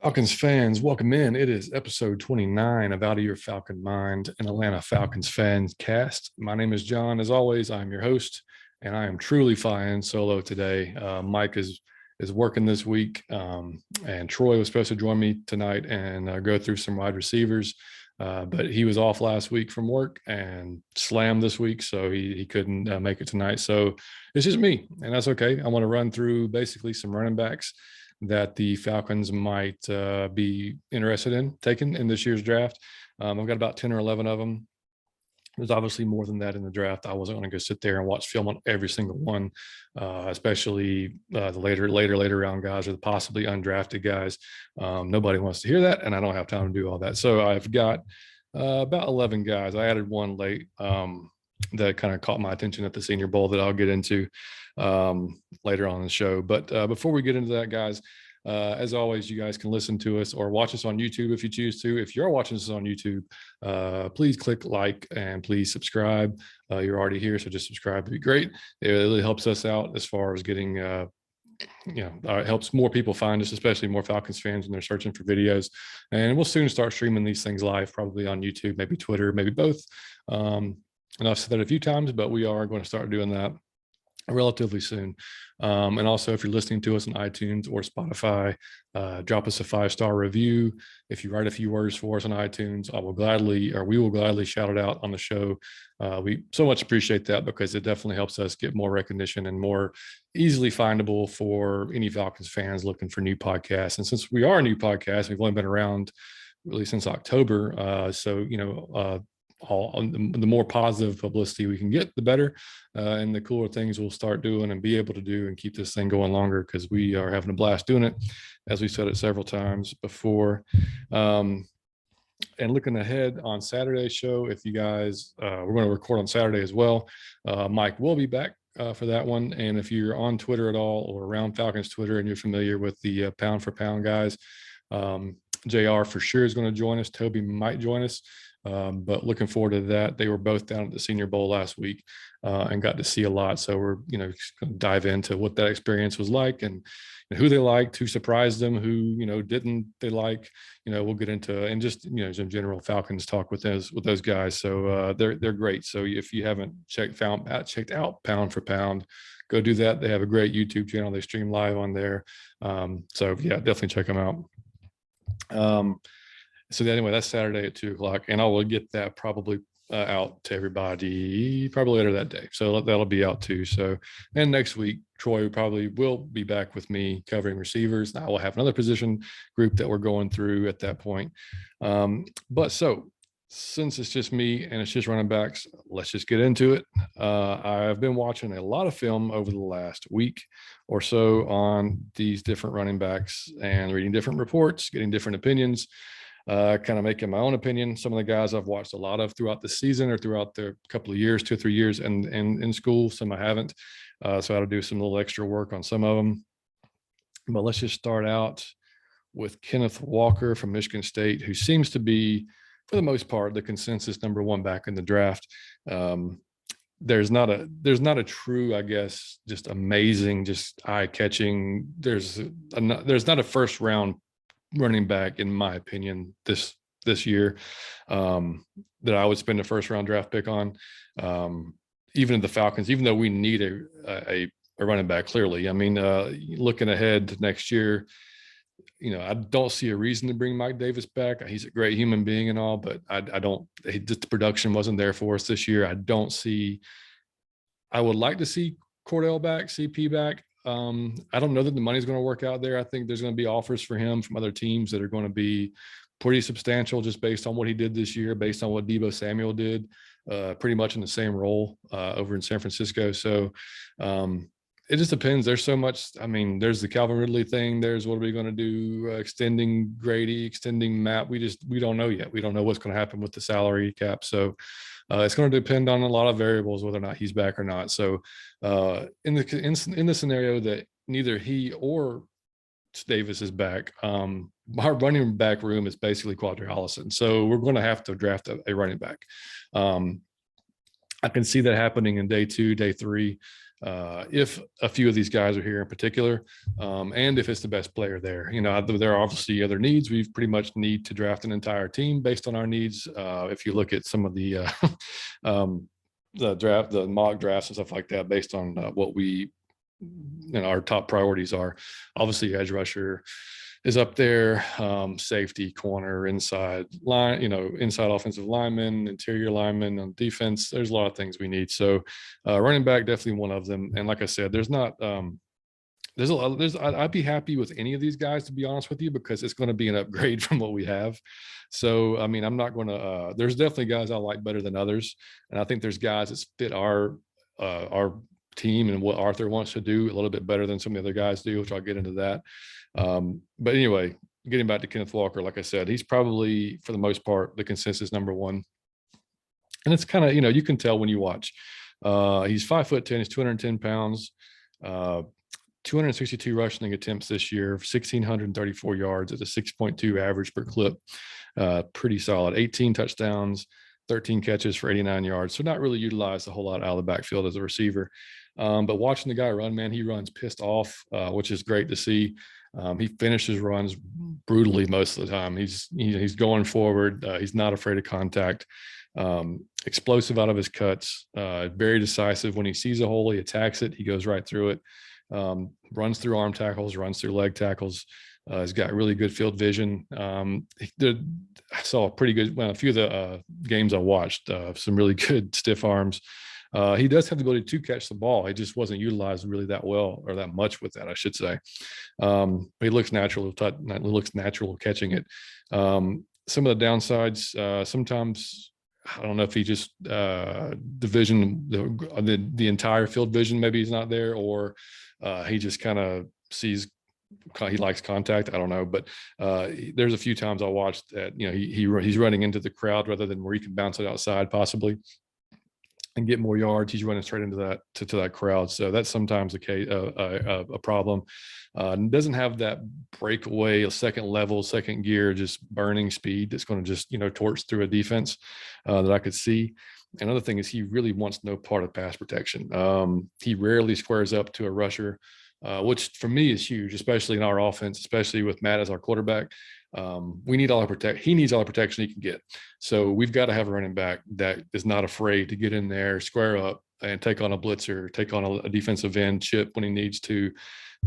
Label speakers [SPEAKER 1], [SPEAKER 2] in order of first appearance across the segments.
[SPEAKER 1] Falcons fans, welcome in. It is episode 29 of Out of Your Falcon Mind, an Atlanta Falcons fans cast. My name is John. As always, I'm your host, and I am truly flying solo today. Mike is working this week, and Troy was supposed to join me tonight and go through some wide receivers, but he was off last week from work and slammed this week, so he couldn't make it tonight. So it's just me, and that's okay. I want to run through basically some running backs that the Falcons might be interested in taking in this year's draft. I've got about 10 or 11 of them. There's obviously more than that in the draft. I wasn't going to go sit there and watch film on every single one, especially the later round guys or the possibly undrafted guys. Nobody wants to hear that, and I don't have time to do all that. So I've got about 11 guys. I added one late that kind of caught my attention at the Senior Bowl that I'll get into later on in the show. But before we get into that, guys, as always, you guys can listen to us or watch us on YouTube if you choose to. If you're watching us on YouTube, please click like and please subscribe. You're already here, so just subscribe would be great. It really helps us out as far as getting it helps more people find us, especially more Falcons fans when they're searching for videos. And we'll soon start streaming these things live, probably on YouTube, maybe Twitter, maybe both. And I've said that a few times, but we are going to start doing that relatively soon. And also, if you're listening to us on iTunes or Spotify, drop us a 5-star review. If you write a few words for us on iTunes, we will gladly shout it out on the show. We so much appreciate that because it definitely helps us get more recognition and more easily findable for any Falcons fans looking for new podcasts. And since we are a new podcast, we've only been around really since October. The more positive publicity we can get, the better, and the cooler things we'll start doing and be able to do and keep this thing going longer, because we are having a blast doing it, as we said it several times before. And looking ahead on Saturday's show, if you guys, we're going to record on Saturday as well. Mike will be back for that one. And if you're on Twitter at all or around Falcons Twitter and you're familiar with the pound for pound guys, JR for sure is going to join us. Toby might join us. But looking forward to that. They were both down at the Senior Bowl last week and got to see a lot. So we're, just going to dive into what that experience was like and who they liked, who surprised them, who, didn't they like. We'll get into and just, some general Falcons talk with those guys. So they're great. So if you haven't checked out Pound for Pound, go do that. They have a great YouTube channel. They stream live on there. So yeah, definitely check them out. So anyway, that's Saturday at 2:00, and I will get that probably out to everybody probably later that day. So that'll be out too. So, and next week, Troy probably will be back with me covering receivers. I will have another position group that we're going through at that point. But so since it's just me and it's just running backs, let's just get into it. I've been watching a lot of film over the last week or so on these different running backs and reading different reports, getting different opinions. Kind of making my own opinion. Some of the guys I've watched a lot of throughout the season or throughout the couple of years, 2 or 3 years, and in school. Some I haven't. So I had to do some little extra work on some of them. But let's just start out with Kenneth Walker from Michigan State, who seems to be, for the most part, the consensus number one back in the draft. There's not a true, I guess, just amazing, just eye-catching. There's not a first round running back, in my opinion, this year that I would spend a first round draft pick on. Even the Falcons, even though we need a running back, clearly. I mean, looking ahead to next year, I don't see a reason to bring Mike Davis back. He's a great human being and all, but just the production wasn't there for us this year. I would like to see Cordell back, CP back. I don't know that the money's going to work out there. I think there's going to be offers for him from other teams that are going to be pretty substantial just based on what he did this year, based on what Deebo Samuel did, pretty much in the same role over in San Francisco. So it just depends. There's so much. I mean, there's the Calvin Ridley thing. There's what are we going to do? Extending Grady, extending Matt. We don't know yet. We don't know what's going to happen with the salary cap. So it's going to depend on a lot of variables, whether or not he's back or not. So in the scenario that neither he or Davis is back, our running back room is basically Quadri Allison. So we're going to have to draft a running back. I can see that happening in day 2, day 3. if a few of these guys are here in particular, and if it's the best player there. There are obviously other needs. We pretty much need to draft an entire team based on our needs. If you look at some of the the mock drafts and stuff like that, based on what our top priorities are. Obviously, edge rusher is up there, safety, corner, inside line, inside offensive lineman, interior lineman on defense. There's a lot of things we need. So running back, definitely one of them. And like I said, there's not, I'd be happy with any of these guys, to be honest with you, because it's going to be an upgrade from what we have. So, I mean, I'm not going to, there's definitely guys I like better than others. And I think there's guys that fit our team and what Arthur wants to do a little bit better than some of the other guys do, which I'll get into that. But anyway, getting back to Kenneth Walker, like I said, he's probably, for the most part, the consensus number one. And it's kind of, you can tell when you watch. He's 5'10", he's 210 pounds, 262 rushing attempts this year, 1,634 yards at a 6.2 average per clip. Pretty solid. 18 touchdowns, 13 catches for 89 yards. So not really utilized a whole lot out of the backfield as a receiver. But watching the guy run, man, he runs pissed off, which is great to see. He finishes runs brutally most of the time. He's going forward. He's not afraid of contact. Explosive out of his cuts. Very decisive. When he sees a hole, he attacks it. He goes right through it. Runs through arm tackles, runs through leg tackles. He's got really good field vision. I saw a pretty good, a few of the games I watched, some really good stiff arms. He does have the ability to catch the ball. He just wasn't utilized really that well, or that much with that, I should say. But he looks natural. Looks natural catching it. Some of the downsides, sometimes, I don't know if he just the vision, the entire field vision, maybe he's not there, or he just kind of sees, he likes contact. I don't know, but there's a few times I watched that he's running into the crowd rather than where he can bounce it outside possibly and get more yards. He's running straight into that to that crowd. So that's sometimes a problem. Doesn't have that breakaway, a second gear, just burning speed that's going to just torch through a defense that I could see. Another thing is he really wants no part of pass protection. He rarely squares up to a rusher, which for me is huge, especially in our offense, especially with Matt as our quarterback. We need all our he needs all the protection he can get. So we've got to have a running back that is not afraid to get in there, square up, and take on a blitzer, take on a defensive end, chip when he needs to.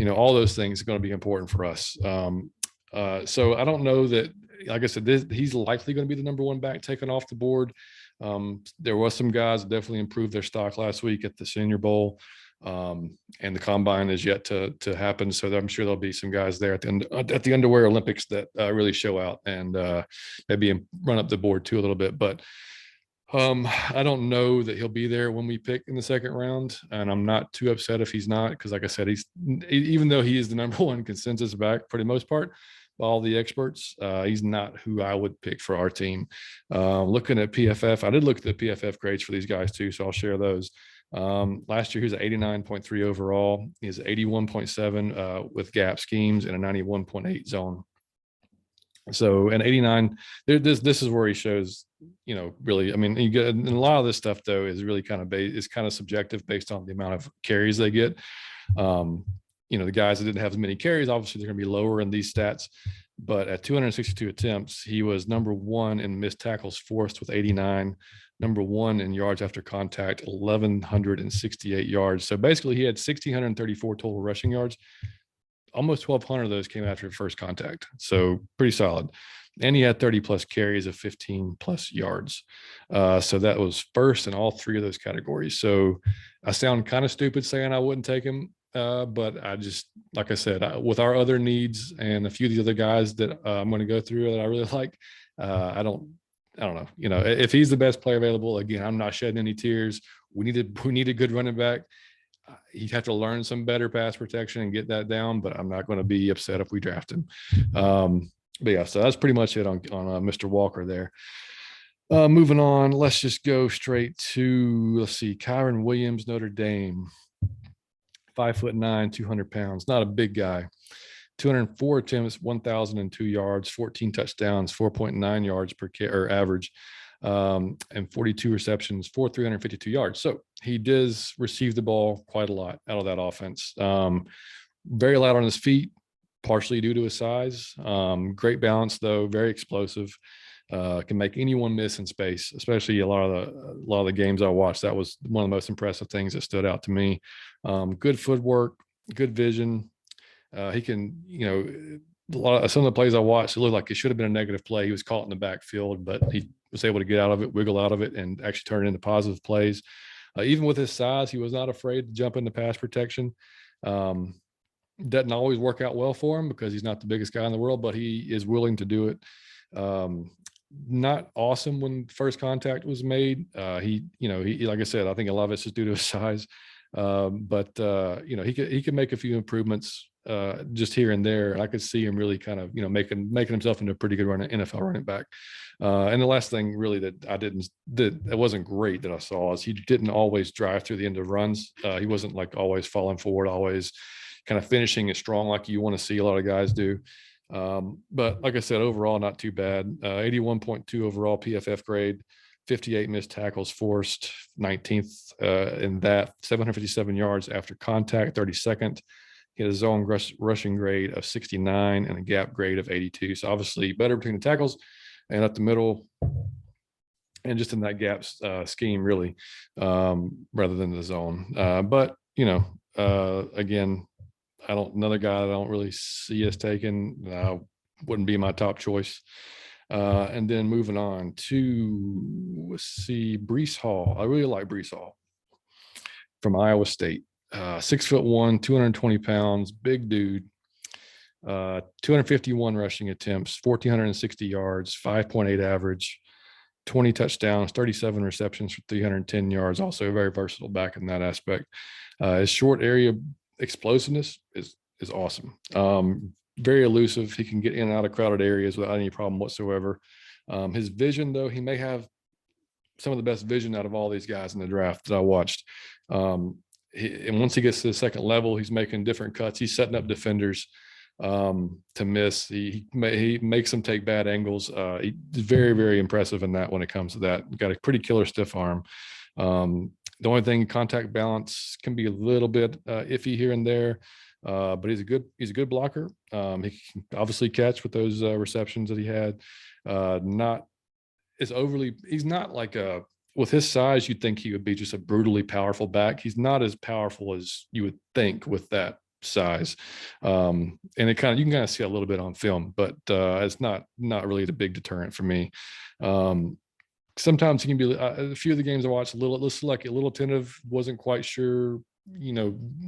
[SPEAKER 1] All those things are going to be important for us. So I don't know that, like I said, he's likely going to be the number one back taken off the board. There was some guys that definitely improved their stock last week at the Senior Bowl. And the combine is yet to happen. So I'm sure there'll be some guys there at the Underwear Olympics that really show out and maybe run up the board too a little bit. But I don't know that he'll be there when we pick in the second round. And I'm not too upset if he's not, because like I said, even though he is the number one consensus back for the most part, by all the experts, he's not who I would pick for our team. Looking at PFF, I did look at the PFF grades for these guys too, so I'll share those. Last year he was at 89.3 overall. He's 81.7 with gap schemes and a 91.8 zone. So an 89, this is where he shows, really, I mean, you get, and a lot of this stuff though is really kind of subjective based on the amount of carries they get. The guys that didn't have as many carries, obviously they're going to be lower in these stats, but at 262 attempts, he was number one in missed tackles forced with 89, number one in yards after contact, 1,168 yards. So basically he had 1,634 total rushing yards. Almost 1,200 of those came after first contact. So pretty solid. And he had 30 plus carries of 15 plus yards. So that was first in all three of those categories. So I sound kind of stupid saying I wouldn't take him. But I just, like I said, with our other needs and a few of the other guys that I'm going to go through that I really like, I don't know. If he's the best player available, again, I'm not shedding any tears. We need a good running back. He'd have to learn some better pass protection and get that down, but I'm not going to be upset if we draft him. But yeah, so that's pretty much it on Mr. Walker there. Moving on, let's just go straight to, let's see, Kyron Williams, Notre Dame. 5'9", 200 pounds, not a big guy. 204 attempts, 1,002 yards, 14 touchdowns, 4.9 yards per average. and 42 receptions for 352 yards. So he does receive the ball quite a lot out of that offense. Very light on his feet, partially due to his size. Great balance though, very explosive. Can make anyone miss in space, especially a lot of the games I watched. That was one of the most impressive things that stood out to me. Good footwork, good vision. He can, some of the plays I watched, it looked like it should have been a negative play. He was caught in the backfield, but he was able to get out of it, wiggle out of it, and actually turn it into positive plays. Even with his size, he was not afraid to jump into pass protection. Doesn't always work out well for him because he's not the biggest guy in the world, but he is willing to do it. Not awesome when first contact was made. He like I said, I think a lot of it's just due to his size. But he could make a few improvements just here and there. And I could see him really kind of, making himself into a pretty good NFL running back. And the last thing really that wasn't great that I saw is he didn't always drive through the end of runs. He wasn't like always falling forward, always kind of finishing it strong like you want to see a lot of guys do. But like I said, overall, not too bad. 81.2 overall PFF grade, 58 missed tackles forced, 19th in that, 757 yards after contact, 32nd. He had a zone rushing grade of 69 and a gap grade of 82. So obviously better between the tackles and up the middle and just in that gap scheme, really, rather than the zone. But, again, another guy that I don't really see us taking, wouldn't be my top choice. And then moving on to, let's see, Brees Hall. I really like Brees Hall from Iowa State. 6'1", 220 pounds, big dude. 251 rushing attempts, 1,460 yards, 5.8 average, 20 touchdowns, 37 receptions for 310 yards. Also a very versatile back in that aspect. His short area explosiveness is awesome. Very elusive. He can get in and out of crowded areas without any problem whatsoever. His vision, though, he may have some of the best vision out of all these guys in the draft that I watched. And once he gets to the second level, he's making different cuts. He's setting up defenders to miss. He makes them take bad angles. He's very, very impressive in that when it comes to that. Got a pretty killer stiff arm. The only thing, contact balance can be a little bit iffy here and there, but he's a good blocker. He can obviously catch with those receptions that he had. He's not like with his size, you'd think he would be just a brutally powerful back. He's not as powerful as you would think with that size. And you can kind of see a little bit on film, but it's not really the big deterrent for me. Sometimes he can be a few of the games I watched a little tentative, wasn't quite sure,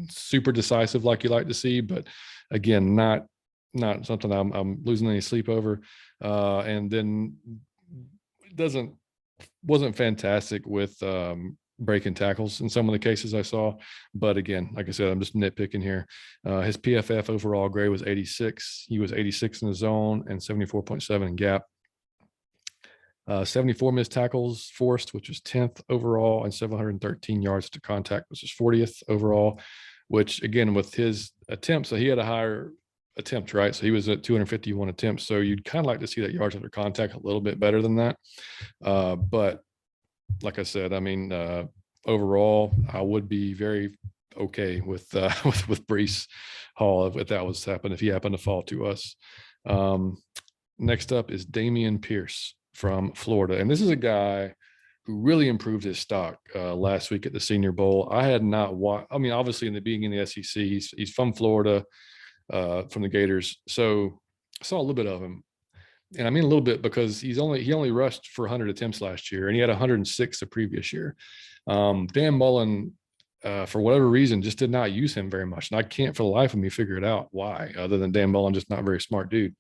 [SPEAKER 1] super decisive like you like to see, but again, not something I'm losing any sleep over. And then wasn't fantastic with breaking tackles in some of the cases I saw. But again, like I said, I'm just nitpicking here. His PFF overall grade was 86. He was 86 in the zone and 74.7 in gap. 74 missed tackles forced, which was 10th overall, and 713 yards to contact, which is 40th overall, which again, with his attempts, so he had a higher attempt, right? So he was at 251 attempts. So you'd kind of like to see that yards after contact a little bit better than that. But like I said, I mean, overall, I would be very okay with Brees Hall if that was happened, if he happened to fall to us. Next up is Damien Pierce from Florida. And this is a guy who really improved his stock last week at the Senior Bowl. I had not watched, I mean, obviously in the beginning of the SEC, he's from Florida, from the Gators. So I saw a little bit of him. And I mean a little bit because he only rushed for 100 attempts last year, and he had 106 the previous year. Dan Mullen, for whatever reason, just did not use him very much. And I can't for the life of me figure it out why, other than Dan Mullen just not a very smart dude.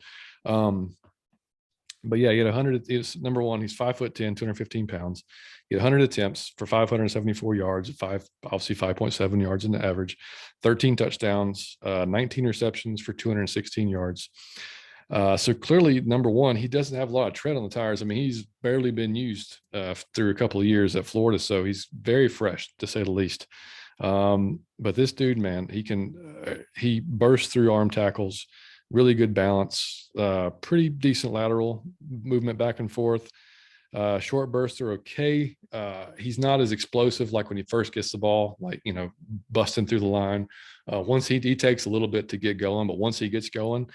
[SPEAKER 1] But yeah, he had 100. Number one, he's 5'10", 215 pounds. He had 100 attempts for 574 yards, obviously 5.7 yards in the average, 13 touchdowns, 19 receptions for 216 yards. So clearly, number one, he doesn't have a lot of tread on the tires. I mean, he's barely been used through a couple of years at Florida, so he's very fresh, to say the least. But this dude, man, he bursts through arm tackles. Really good balance, pretty decent lateral movement back and forth. Short bursts are okay. He's not as explosive like when he first gets the ball, like, busting through the line. Once he takes a little bit to get going, but once he gets going,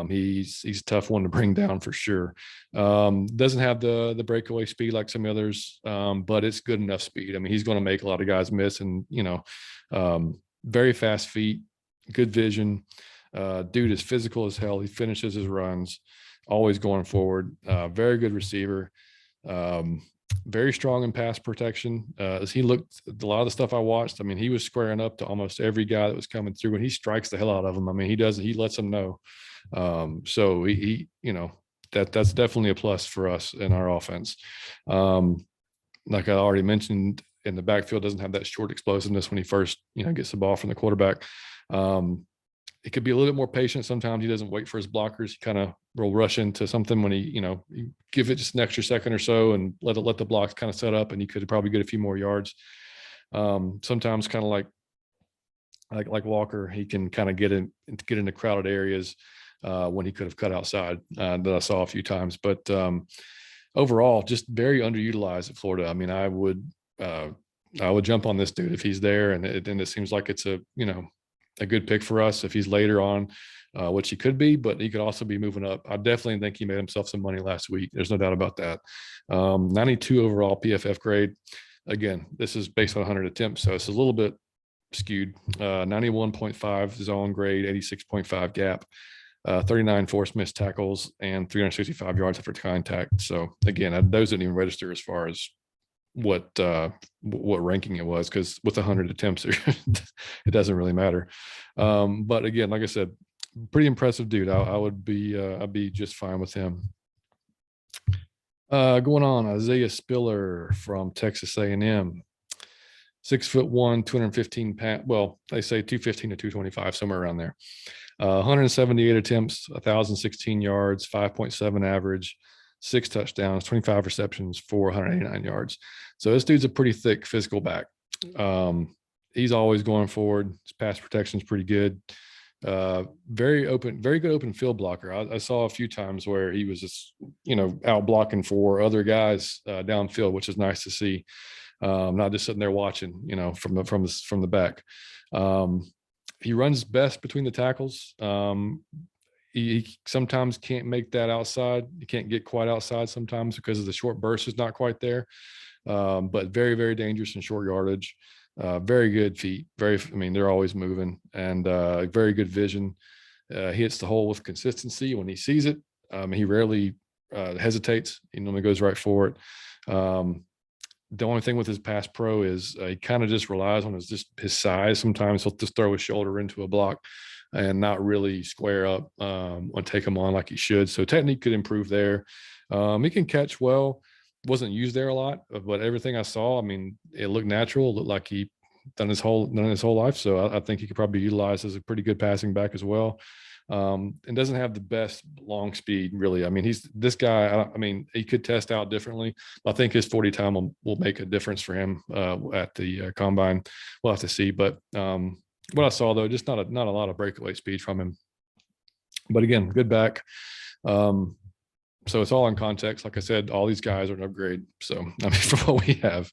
[SPEAKER 1] he's a tough one to bring down for sure. Doesn't have the breakaway speed like some others, but it's good enough speed. I mean, he's going to make a lot of guys miss, and very fast feet, good vision. Dude is physical as hell. He finishes his runs, always going forward. Very good receiver. Very strong in pass protection. As he looked at a lot of the stuff I watched, I mean, he was squaring up to almost every guy that was coming through, and he strikes the hell out of them. I mean, he lets them know. So he that's definitely a plus for us in our offense. Like I already mentioned, in the backfield, doesn't have that short explosiveness when he first, gets the ball from the quarterback. It could be a little bit more patient. Sometimes he doesn't wait for his blockers. He kind of will rush into something when you give it just an extra second or so and let the blocks kind of set up, and he could probably get a few more yards. Sometimes kind of like Walker, he can kind of get into crowded areas when he could have cut outside that I saw a few times. But overall, just very underutilized at Florida. I mean, I would jump on this dude if he's there, and it seems like it's a good pick for us if he's later on, which he could be, but he could also be moving up. I definitely think he made himself some money last week. There's no doubt about that. 92 overall PFF grade. Again, this is based on 100 attempts, so it's a little bit skewed. 91.5 zone grade, 86.5 gap, 39 forced missed tackles, and 365 yards after contact. So again, those didn't even register as far as what ranking it was, because with 100 attempts it doesn't really matter. But again, like I said, pretty impressive dude. I'd be just fine with him. Going on, Isaiah Spiller from Texas A&M, 6'1", 215 pounds. Well, they say 215 to 225, somewhere around there. 178 attempts, 1,016 yards, 5.7 average, 6 touchdowns, 25 receptions, 489 yards. So this dude's a pretty thick physical back. He's always going forward. His pass protection is pretty good. Very good open field blocker. I saw a few times where he was just, out blocking for other guys downfield, which is nice to see. Not just sitting there watching, from the back. He runs best between the tackles. He sometimes can't make that outside. He can't get quite outside sometimes because of the short burst is not quite there. But very, very dangerous in short yardage. Very good feet. They're always moving, and very good vision. He hits the hole with consistency when he sees it. He rarely hesitates. He normally goes right for it. The only thing with his pass pro is he kind of just relies on his size. Sometimes he'll just throw his shoulder into a block and not really square up or take him on like he should. So technique could improve there. He can catch well. Wasn't used there a lot, but everything I saw, it looked natural. It looked like he done his whole life. So I think he could probably be utilized as a pretty good passing back as well. And doesn't have the best long speed, really. He's this guy. He could test out differently. I think his 40 time will make a difference for him at the combine. We'll have to see. But what I saw, though, just not a lot of breakaway speed from him. But again, good back. So it's all in context. Like I said, all these guys are an upgrade. So, from what we have,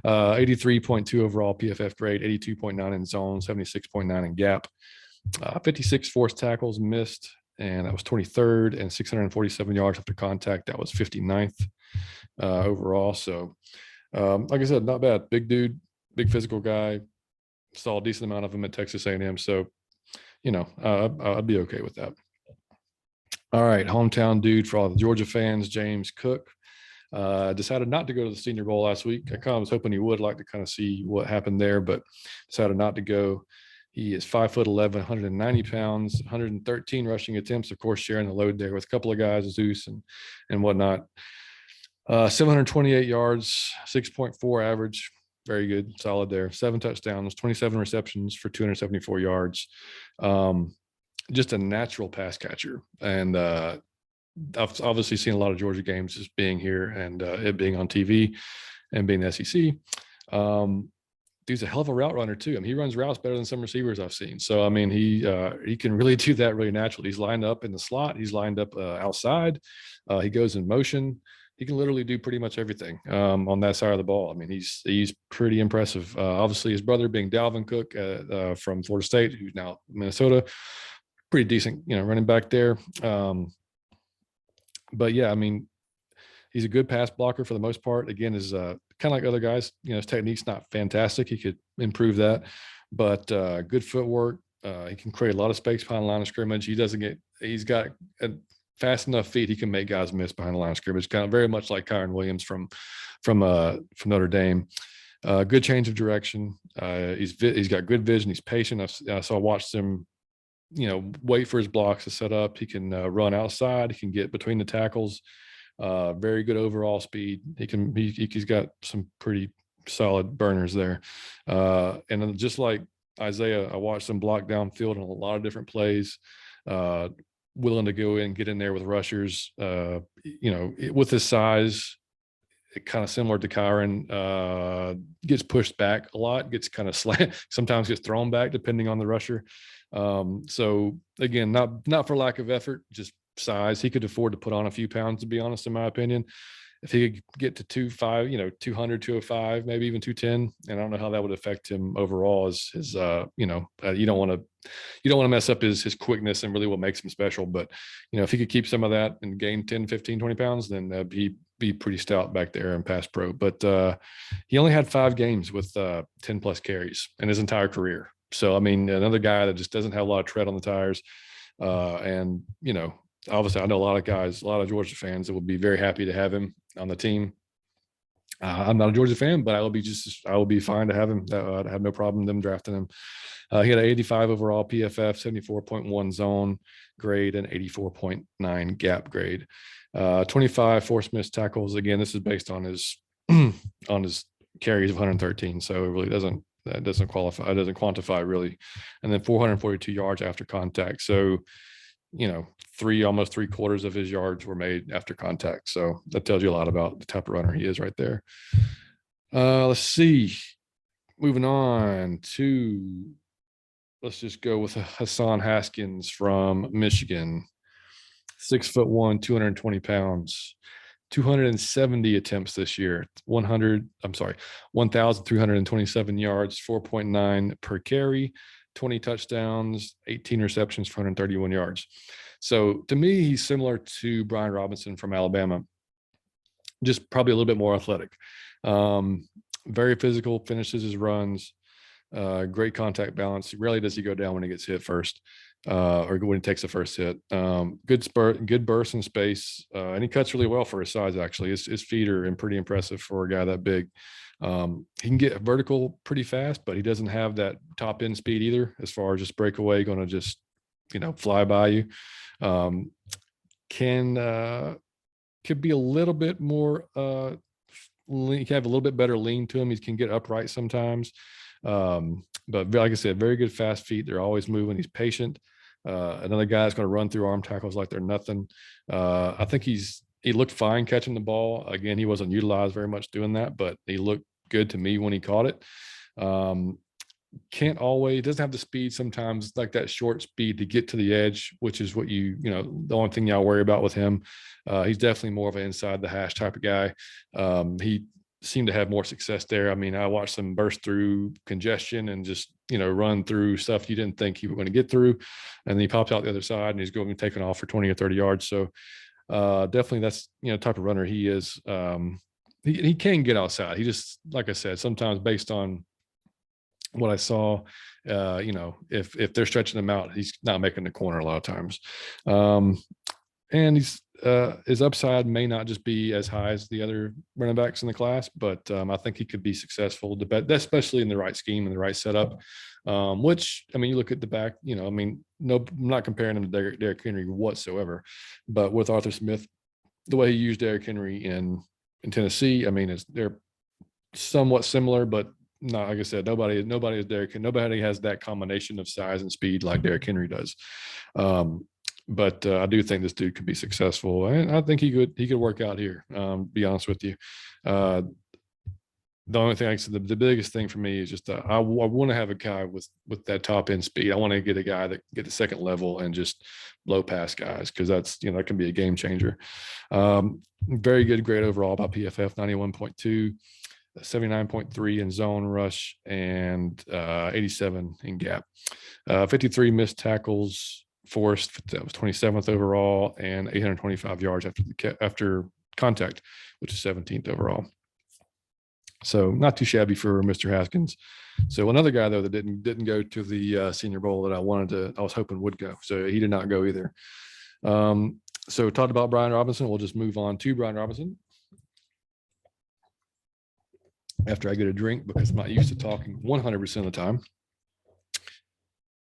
[SPEAKER 1] 83.2 overall PFF grade, 82.9 in zone, 76.9 in gap, 56 forced tackles missed, and that was 23rd, and 647 yards after contact. That was 59th overall. So, like I said, not bad. Big dude, big physical guy. Saw a decent amount of him at Texas A&M. So, I'd be okay with that. All right, hometown dude for all the Georgia fans, James Cook, decided not to go to the Senior Bowl last week. I kind of was hoping he would like to kind of see what happened there, but decided not to go. He is 5'11", 190 pounds, 113 rushing attempts, of course, sharing the load there with a couple of guys, Zeus and whatnot. 728 yards, 6.4 average. Very good, solid there. 7 touchdowns, 27 receptions for 274 yards. Just a natural pass catcher. And I've obviously seen a lot of Georgia games just being here and it being on TV and being the SEC. Dude's a hell of a route runner too. He runs routes better than some receivers I've seen. So, he can really do that really naturally. He's lined up in the slot. He's lined up outside. He goes in motion. he can literally do pretty much everything on that side of the ball. I mean, he's pretty impressive. Obviously, his brother being Dalvin Cook from Florida State, who's now Minnesota, pretty decent, running back there. But yeah, I mean, he's a good pass blocker for the most part. Again, is kind of like other guys. His technique's not fantastic. He could improve that, but good footwork. He can create a lot of space behind the line of scrimmage. He's got a fast enough feet. He can make guys miss behind the line of scrimmage. Kind of very much like Kyron Williams from Notre Dame. Good change of direction. He's got good vision. He's patient. I watched him, wait for his blocks to set up. He can run outside. He can get between the tackles. Very good overall speed. He's got some pretty solid burners there. And then just like Isaiah, I watched him block downfield in a lot of different plays. Willing to go in and get in there with rushers. With his size, kind of similar to Kyron, gets pushed back a lot, gets kind of sometimes gets thrown back depending on the rusher. So again, not for lack of effort, just size. He could afford to put on a few pounds, to be honest, in my opinion. If he could get to 200, 205, maybe even 210, and I don't know how that would affect him overall. As his, you don't want to mess up his quickness and really what makes him special. But if he could keep some of that and gain 10, 15, 20 pounds, then he'd be pretty stout back there in pass pro. But he only had 5 games with 10 plus carries in his entire career. So I mean, another guy that just doesn't have a lot of tread on the tires, and obviously, I know a lot of Georgia fans that would be very happy to have him on the team. I'm not a Georgia fan, but I will be fine to have him. I have no problem them drafting him. He had an 85 overall PFF, 74.1 zone grade, and 84.9 gap grade. 25 forced missed tackles. Again, this is based on his carries of 113, so it really doesn't qualify. It doesn't quantify really. And then 442 yards after contact. So almost 3/4 of his yards were made after contact. So that tells you a lot about the type of runner he is right there. Let's see. Moving on to, let's just go with Hassan Haskins from Michigan. 6'1", 220 pounds, 270 attempts this year, 1,327 yards, 4.9 per carry, 20 touchdowns, 18 receptions for 131 yards. So to me, he's similar to Brian Robinson from Alabama, just probably a little bit more athletic. Very physical, finishes his runs, great contact balance. Rarely does he go down when he gets hit first, or when he takes the first hit. Good burst in space, and he cuts really well for his size, actually. His feet are pretty impressive for a guy that big. He can get vertical pretty fast, but he doesn't have that top end speed either, as far as just breakaway, going to just, fly by you. Could be a little bit more, he can have a little bit better lean to him. He can get upright sometimes. But like I said, very good fast feet. They're always moving. He's patient. Another guy that's going to run through arm tackles like they're nothing. I think he looked fine catching the ball. Again, he wasn't utilized very much doing that, but he looked good to me when he caught it. Doesn't have the speed sometimes, like that short speed to get to the edge, which is what the only thing y'all worry about with him. He's definitely more of an inside the hash type of guy. He seemed to have more success there. I mean, I watched him burst through congestion and just, run through stuff you didn't think he was going to get through. And then he pops out the other side and he's going to be taking off for 20 or 30 yards. So definitely that's, type of runner he is. He can get outside. He just, like I said, sometimes based on what I saw, if they're stretching him out, he's not making the corner a lot of times. And his upside may not just be as high as the other running backs in the class, but I think he could be successful, especially in the right scheme and the right setup. Which, I mean, you look at the back, no, I'm not comparing him to Derrick Henry whatsoever, but with Arthur Smith, the way he used Derrick Henry in Tennessee, I mean, they're somewhat similar, but not, like I said, nobody is Derrick. Nobody has that combination of size and speed like Derrick Henry does. But I do think this dude could be successful, and I think he could work out here. Be honest with you, the only thing I said, the biggest thing for me is just I want to have a guy with that top end speed. I want to get a guy that get the second level and just blow past guys, because that's, that can be a game changer. Very good grade overall by PFF, 91.2, 79.3 in zone rush, and 87 in gap. 53 missed tackles forced. That was 27th overall, and 825 yards after contact, which is 17th overall. So not too shabby for Mr. Haskins. So another guy though that didn't go to the Senior Bowl that I was hoping would go. So he did not go either. So talked about Brian Robinson. We'll just move on to Brian Robinson after I get a drink, because I'm not used to talking 100% of the time.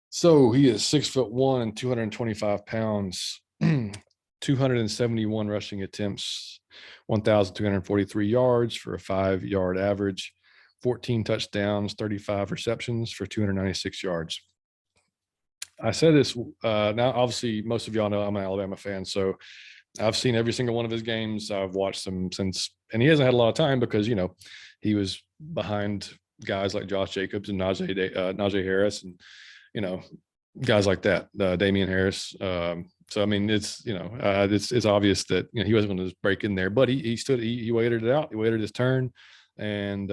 [SPEAKER 1] So he is 6'1", 225 pounds, 271 rushing attempts, 1,243 yards for a 5-yard average, 14 touchdowns, 35 receptions for 296 yards. I said this, now obviously most of y'all know I'm an Alabama fan, so I've seen every single one of his games. I've watched them since, and he hasn't had a lot of time because, he was behind guys like Josh Jacobs and Najee Harris, and, guys like that, Damien Harris. So, I mean, it's, it's obvious that, he wasn't going to just break in there, but he waited it out. He waited his turn, and,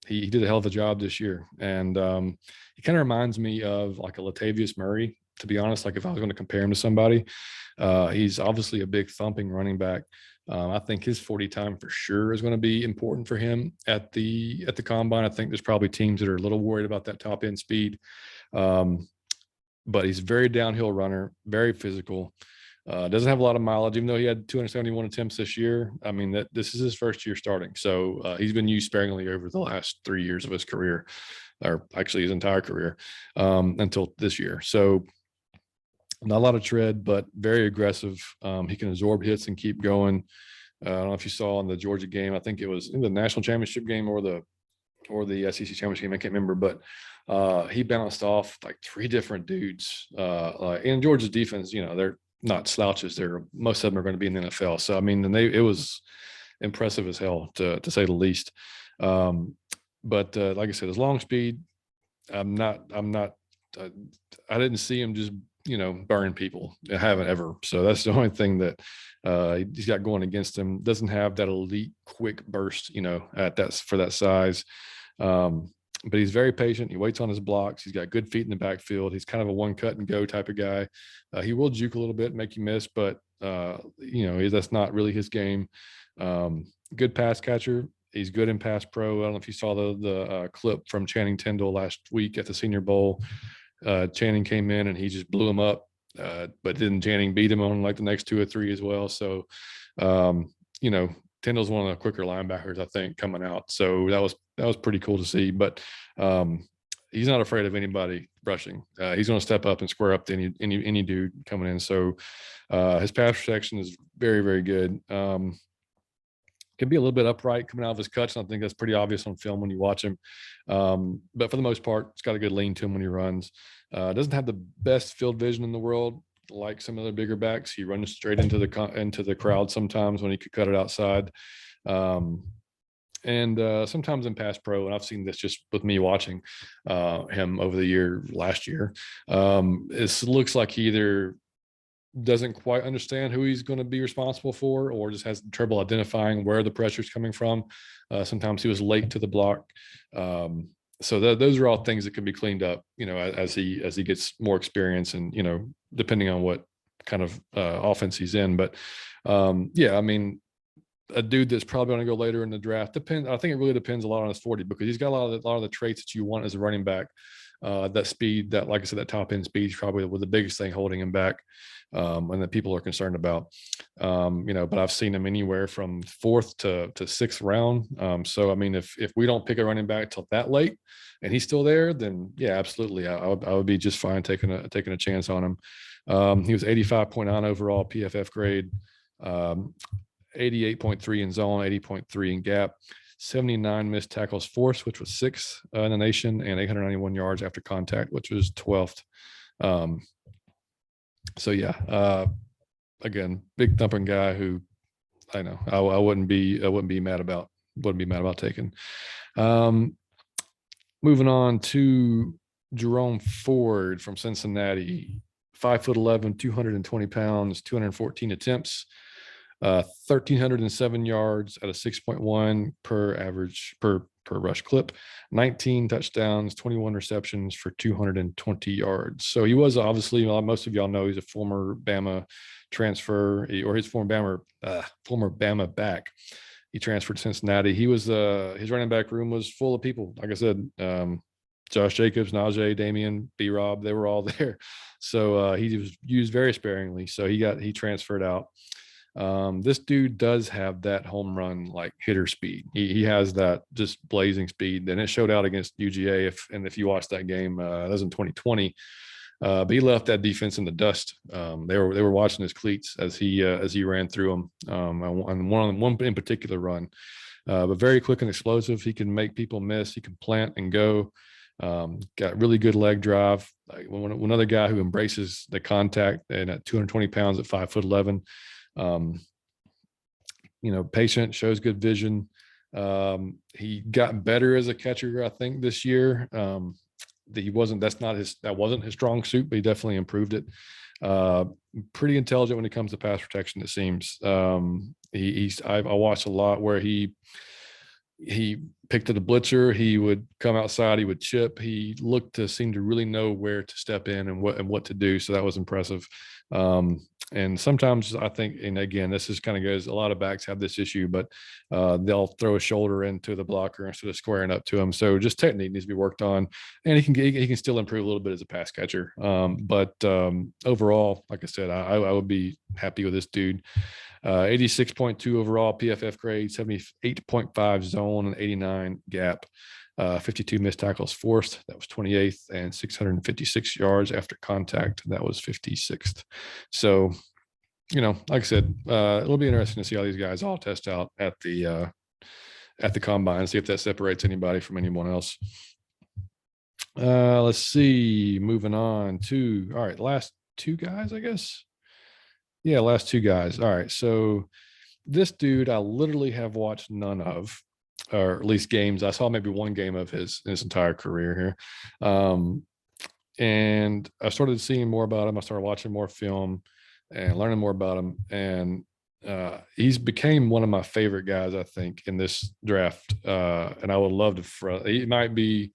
[SPEAKER 1] he did a hell of a job this year. And he kind of reminds me of like a Latavius Murray, to be honest. Like if I was going to compare him to somebody, he's obviously a big thumping running back. I think his 40 time for sure is going to be important for him at the combine. I think there's probably teams that are a little worried about that top end speed. But he's a very downhill runner, very physical. Doesn't have a lot of mileage, even though he had 271 attempts this year. I mean, this is his first year starting. So he's been used sparingly over the last 3 years of his career, or actually his entire career, until this year. So not a lot of tread, but very aggressive. He can absorb hits and keep going. I don't know if you saw in the Georgia game, I think it was in the national championship game or the SEC championship game, I can't remember, but he bounced off like 3 different dudes. In Georgia's defense, they're not slouches. Most of them are going to be in the NFL. So I mean, it was impressive as hell, to say the least. But like I said, his long speed, I didn't see him just burn people. I haven't ever. So that's the only thing that he's got going against him. Doesn't have that elite quick burst, for that size. But he's very patient. He waits on his blocks. He's got good feet in the backfield. He's kind of a one cut and go type of guy. He will juke a little bit, make you miss, but that's not really his game. Good pass catcher. He's good in pass pro. I don't know if you saw the clip from Channing Tindall last week at the Senior Bowl. Channing came in and he just blew him up, but then Channing beat him on like the next 2 or 3 as well. So, Tindall's one of the quicker linebackers, I think, coming out. So that was pretty cool to see. But he's not afraid of anybody rushing. He's going to step up and square up to any dude coming in. So his pass protection is very, very good. Can be a little bit upright coming out of his cuts, and I think that's pretty obvious on film when you watch him. But for the most part, it's got a good lean to him when he runs. Doesn't have the best field vision in the world, like some of the bigger backs. He runs straight into the crowd sometimes when he could cut it outside. And sometimes in pass pro, and I've seen this just with me watching him over the last year, it looks like he either doesn't quite understand who he's going to be responsible for, or just has trouble identifying where the pressure is coming from. Sometimes he was late to the block. So those are all things that can be cleaned up, as he gets more experience, and, depending on what kind of offense he's in. But yeah, I mean, a dude that's probably going to go later in the draft depends. I think it really depends a lot on his 40, because he's got a lot of the traits that you want as a running back. That speed, that, like I said, that top end speed is probably the biggest thing holding him back, and that people are concerned about. But I've seen him anywhere from 4th to 6th round. So I mean, if we don't pick a running back till that late and he's still there, then yeah, absolutely, I would be just fine taking a chance on him. He was 85.9 overall PFF grade, 88.3 in zone, 80.3 in gap. 79 missed tackles forced, which was 6th in the nation, and 891 yards after contact, which was 12th. So yeah, again, big thumping guy who I know I wouldn't be mad about wouldn't be mad about taking. Moving on to Jerome Ford from Cincinnati, 5'11", 220 pounds, 214 attempts, 1,307 yards at a 6.1 per average per rush clip, 19 touchdowns, 21 receptions for 220 yards. So he was obviously, most of y'all know, he's a former Bama transfer, or his former Bama back. He transferred to Cincinnati. He was his running back room was full of people. Like I said, Josh Jacobs, Najee, Damien, B-Rob, they were all there. So he was used very sparingly. So he transferred out. This dude does have that home run like hitter speed. He has that just blazing speed, and it showed out against UGA. If you watched that game, that was in 2020. But he left that defense in the dust. They were watching his cleats as he ran through them. On one in particular run, but very quick and explosive. He can make people miss. He can plant and go. Got really good leg drive. Like another guy who embraces the contact, and at 220 pounds at 5'11". Patient, shows good vision. He got better as a catcher, I think, this year. That wasn't his strong suit, but he definitely improved it. Pretty intelligent when it comes to pass protection, it seems. I watched a lot where he picked at a blitzer. He would come outside. He would chip. He seemed to really know where to step in and what to do. So that was impressive. And sometimes I think, and again, this is kind of goes, a lot of backs have this issue, but they'll throw a sholdder into the blocker instead of squaring up to him. So just technique needs to be worked on, and he can still improve a little bit as a pass catcher. But overall, like I said, I would be happy with this dude. 86.2 overall PFF grade, 78.5 zone, and 89 gap. 52 missed tackles forced, that was 28th, and 656 yards after contact, that was 56th. So, like I said, it'll be interesting to see how these guys all test out at the combine, see if that separates anybody from anyone else. Let's see, moving on to, all right, last two guys, I guess. Yeah, last two guys. All right, so this dude I literally have watched none of, or at least games. I saw maybe one game of his entire career here. And I started seeing more about him. I started watching more film and learning more about him. And he's became one of my favorite guys, I think, in this draft. And I would love to, he might be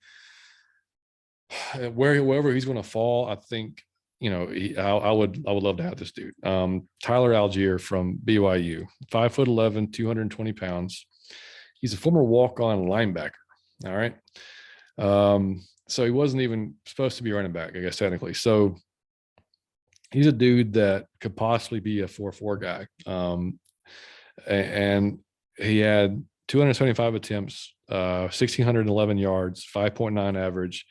[SPEAKER 1] wherever he's going to fall. I think, I would love to have this dude. Tyler Algiere from BYU, 5'11", 220 pounds. He's a former walk-on linebacker. All right. So he wasn't even supposed to be running back, I guess, technically. So he's a dude that could possibly be a 4-4 guy. And he had 275 attempts, 1,611 yards, 5.9 average,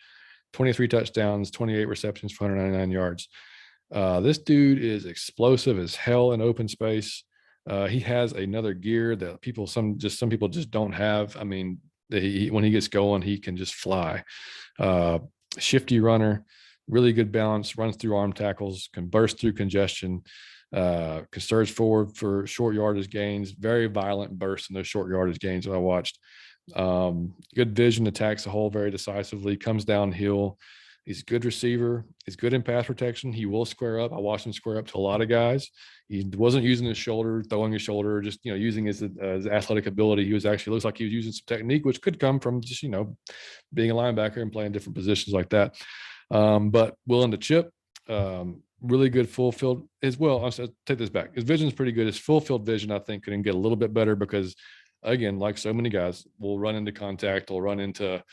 [SPEAKER 1] 23 touchdowns, 28 receptions for 199 yards. This dude is explosive as hell in open space. He has another gear that some people just don't have. I mean, when he gets going, he can just fly. Shifty runner, really good balance, runs through arm tackles, can burst through congestion, can surge forward for short yardage gains, very violent bursts in those short yardage gains that I watched. Good vision, attacks the hole very decisively, comes downhill. He's a good receiver. He's good in pass protection. He will square up. I watched him square up to a lot of guys. He wasn't using his shoulder, throwing his shoulder, just, using his athletic ability. He was actually, looks like he was using some technique, which could come from just, being a linebacker and playing different positions like that. But willing to chip, really good full field as well. I'll take this back. His vision is pretty good. His full field vision, I think, can get a little bit better because, again, like so many guys, will run into contact, will run into,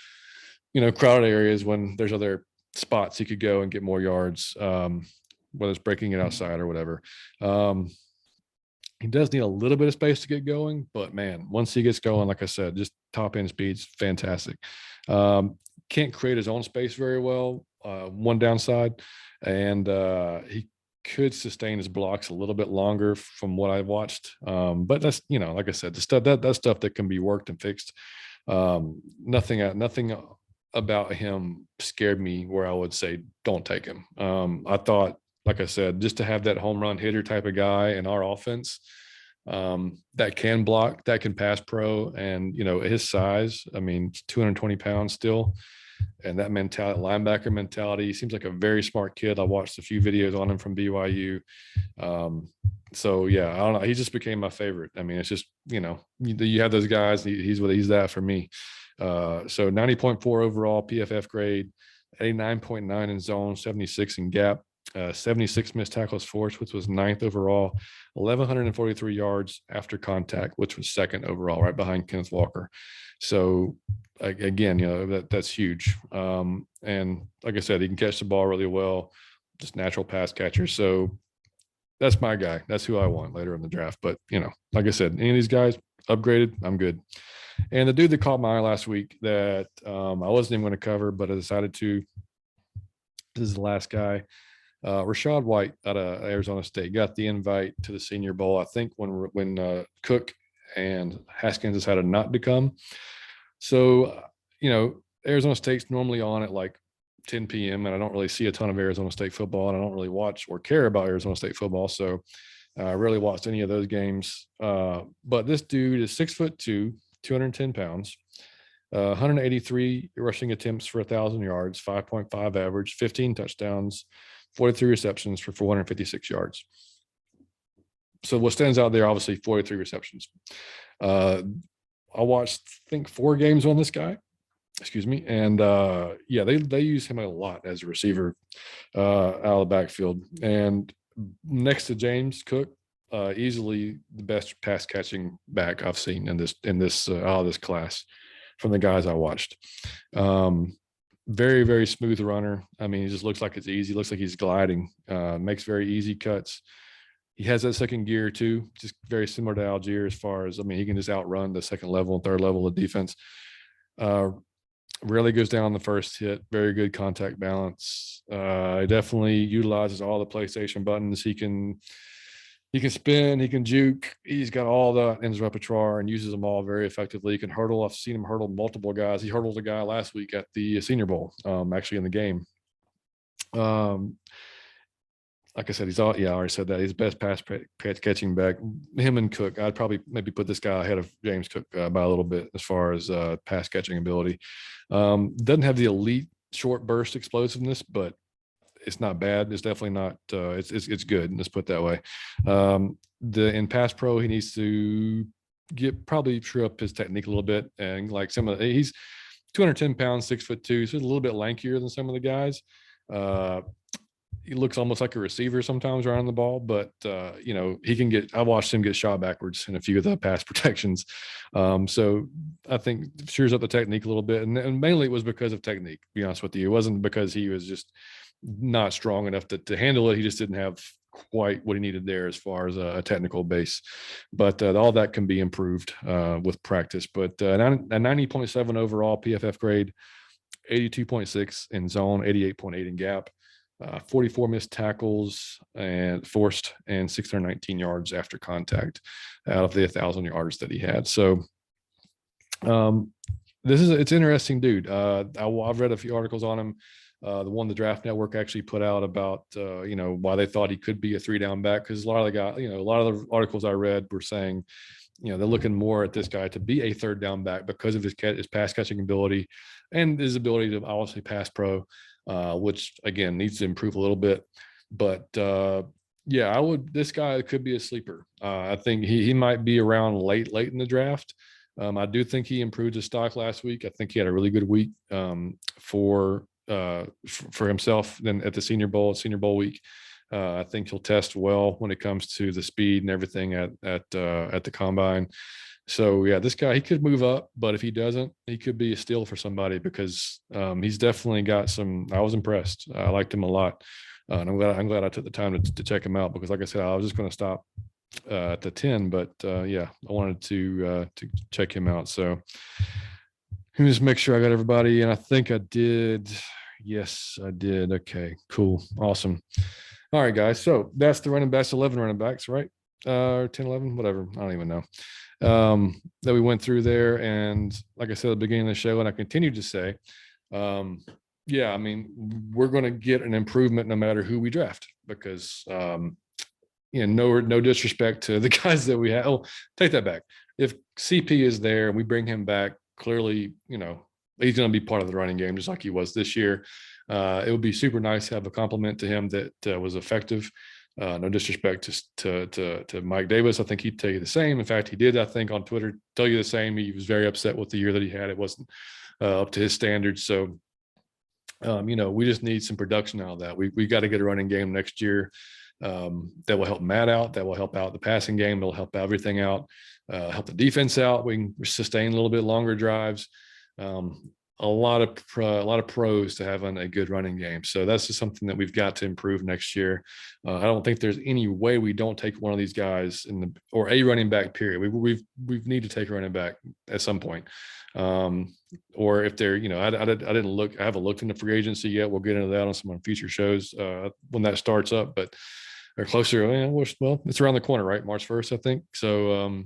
[SPEAKER 1] crowded areas when there's other spots he could go and get more yards, whether it's breaking it outside or whatever. He does need a little bit of space to get going, but man, once he gets going, like I said, just top end speed's fantastic. Can't create his own space very well, one downside, and he could sustain his blocks a little bit longer from what I've watched. But that's, like I said, the stuff that's stuff that can be worked and fixed. Nothing about him scared me where I would say don't take him. I thought, like I said, just to have that home run hitter type of guy in our offense, that can block, that can pass pro. And, his size, I mean, 220 pounds still. And that mentality, linebacker mentality, he seems like a very smart kid. I watched a few videos on him from BYU. So yeah, I don't know. He just became my favorite. I mean, it's just, you have those guys, he's that for me. So 90.4 overall PFF grade, 89.9 in zone, 76 in gap, 76 missed tackles forced, which was ninth overall, 1,143 yards after contact, which was second overall, right behind Kenneth Walker. So again, that's huge. And like I said, he can catch the ball really well, just natural pass catcher. So that's my guy. That's who I want later in the draft. But, like I said, any of these guys upgraded, I'm good. And the dude that caught my eye last week that I wasn't even going to cover, but I decided to, this is the last guy, Rashad White out of Arizona State, got the invite to the Senior Bowl, I think when Cook and Haskins decided not to come. So, Arizona State's normally on at like 10 p.m. and I don't really see a ton of Arizona State football, and I don't really watch or care about Arizona State football. So I rarely watched any of those games. But this dude is 6'2", 210 pounds, 183 rushing attempts for 1,000 yards, 5.5 average, 15 touchdowns, 43 receptions for 456 yards. So what stands out there, obviously 43 receptions. I watched, I think, 4 games on this guy. Excuse me. And they use him a lot as a receiver out of the backfield. And next to James Cook, easily the best pass catching back I've seen in this out of this class from the guys I watched. Very, very smooth runner. I mean, he just looks like it's easy. Looks like he's gliding. Makes very easy cuts. He has that second gear too, just very similar to Algiere as far as, he can just outrun the second level and third level of defense. Rarely goes down the first hit. Very good contact balance. He definitely utilizes all the PlayStation buttons. He can spin, he can juke. He's got all the in his repertoire and uses them all very effectively. He can hurdle. I've seen him hurdle multiple guys. He hurdled a guy last week at the Senior Bowl, actually in the game. Like I said, I already said that. He's best pass catching back. Him and Cook, I'd probably maybe put this guy ahead of James Cook by a little bit as far as pass catching ability. Doesn't have the elite short burst explosiveness, but it's not bad. It's definitely not. It's good. Let's put it that way. In pass pro, he needs to probably true up his technique a little bit, and like he's 210 pounds, 6'2", so he's a little bit lankier than some of the guys. He looks almost like a receiver sometimes running the ball, but he can I watched him get shot backwards in a few of the pass protections. So I think shears up the technique a little bit, and mainly it was because of technique, to be honest with you. It wasn't because he was just not strong enough to handle it. He just didn't have quite what he needed there as far as a technical base, but all that can be improved with practice. But a 90.7 overall PFF grade, 82.6 in zone, 88.8 in gap. 44 missed tackles and forced, and 619 yards after contact out of the 1,000 yards that he had. So it's interesting, dude. I've read a few articles on him. The one the Draft Network actually put out about why they thought he could be a 3-down back, because a lot of the articles I read were saying they're looking more at this guy to be a 3rd down back because of his pass catching ability and his ability to obviously pass pro. Which again needs to improve a little bit, but this guy could be a sleeper. I think he might be around late in the draft. I do think he improved his stock last week. I think he had a really good week for himself. Then at the Senior Bowl week, I think he'll test well when it comes to the speed and everything at the combine. So yeah, this guy, he could move up, but if he doesn't, he could be a steal for somebody, because he's definitely got some. I was impressed. I liked him a lot, and I'm glad I took the time to check him out, because like I said, I was just going to stop at the 10, but I wanted to check him out. So let me just make sure I got everybody, and I think I did. Yes, I did. Okay, cool, awesome. All right, guys. So that's the running backs, 11 running backs, right? 10, 11, whatever. I don't even know. That we went through there. And like I said at the beginning of the show, and I continue to say, we're going to get an improvement no matter who we draft, because no disrespect to the guys that we have. Oh, take that back. If CP is there and we bring him back, clearly, he's going to be part of the running game just like he was this year. It would be super nice to have a compliment to him that was effective. No disrespect to Mike Davis. I think he'd tell you the same. In fact, he did, I think, on Twitter tell you the same. He was very upset with the year that he had. It wasn't up to his standards. So, we just need some production out of that. We got to get a running game next year that will help Matt out. That will help out the passing game. It'll help everything out. Help the defense out. We can sustain a little bit longer drives. A lot of pros to having a good running game. So that's just something that we've got to improve next year. I don't think there's any way we don't take one of these guys or a running back. Period. We need to take a running back at some point. Or if they're, I didn't look. I haven't looked into free agency yet. We'll get into that on some future shows when that starts up. But they're closer. Well, it's around the corner, right? March 1st, I think. So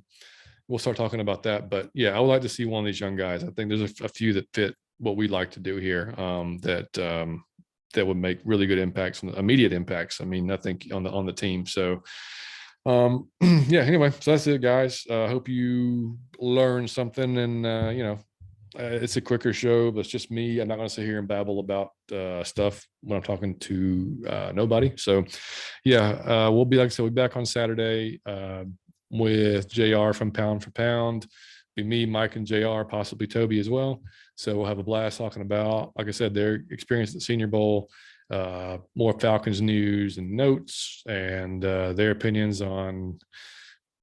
[SPEAKER 1] we'll start talking about that. But yeah, I would like to see one of these young guys. I think there's a few that fit what we'd like to do here that would make really good impacts, immediate impacts. I mean, I think on the team. So yeah, anyway, so that's it, guys. I hope you learned something, and it's a quicker show, but it's just me. I'm not going to sit here and babble about stuff when I'm talking to nobody. So yeah, we'll be, like I said, we'll be back on Saturday with JR from Pound for Pound. Be me, Mike, and JR, possibly Toby as well. So we'll have a blast talking about, like I said, their experience at the Senior Bowl, more Falcons news and notes, and their opinions on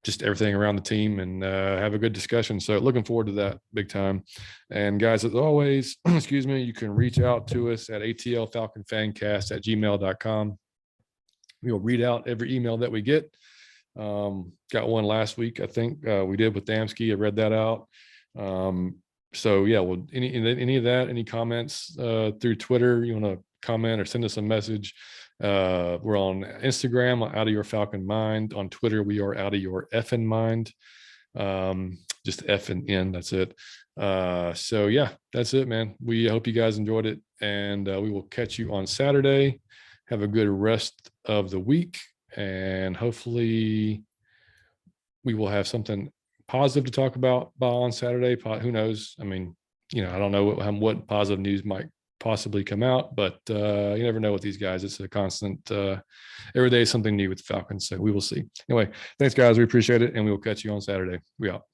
[SPEAKER 1] just everything around the team, and have a good discussion. So looking forward to that big time. And guys, as always, excuse me, you can reach out to us at atlfalconfancast@gmail.com. We'll read out every email that we get. Got one last week, I think we did with Damsky. I read that out. So yeah, well, any of that, any comments through Twitter, you want to comment or send us a message. We're on Instagram, Out of Your Falcon Mind. On Twitter, we are Out of Your Effing Mind. Just F and N, that's it. So yeah, that's it, man. We hope you guys enjoyed it, and we will catch you on Saturday. Have a good rest of the week, and hopefully we will have something positive to talk about on Saturday. Who knows? I mean, I don't know what positive news might possibly come out, but you never know with these guys. It's a constant, every day is something new with the Falcons. So we will see. Anyway, thanks guys. We appreciate it. And we will catch you on Saturday. We out.